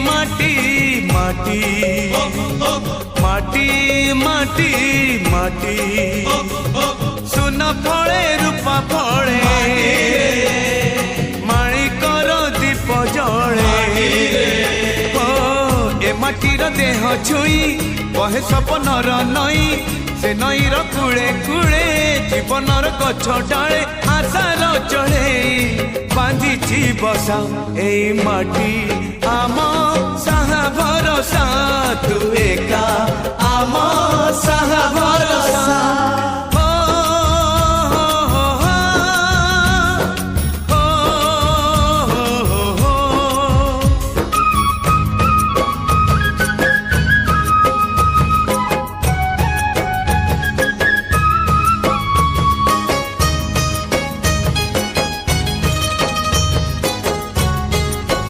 माटी माटी माटी माटी माटी सुन फले रूपा फले माणिकर दीप जले ए माटीर देह छुई कहे सपनर नई से नईर कूले कूले जीवनर गछ डाले आशार चढ़े बांधी बसा ए माटी आम साहा भरोसा तू एका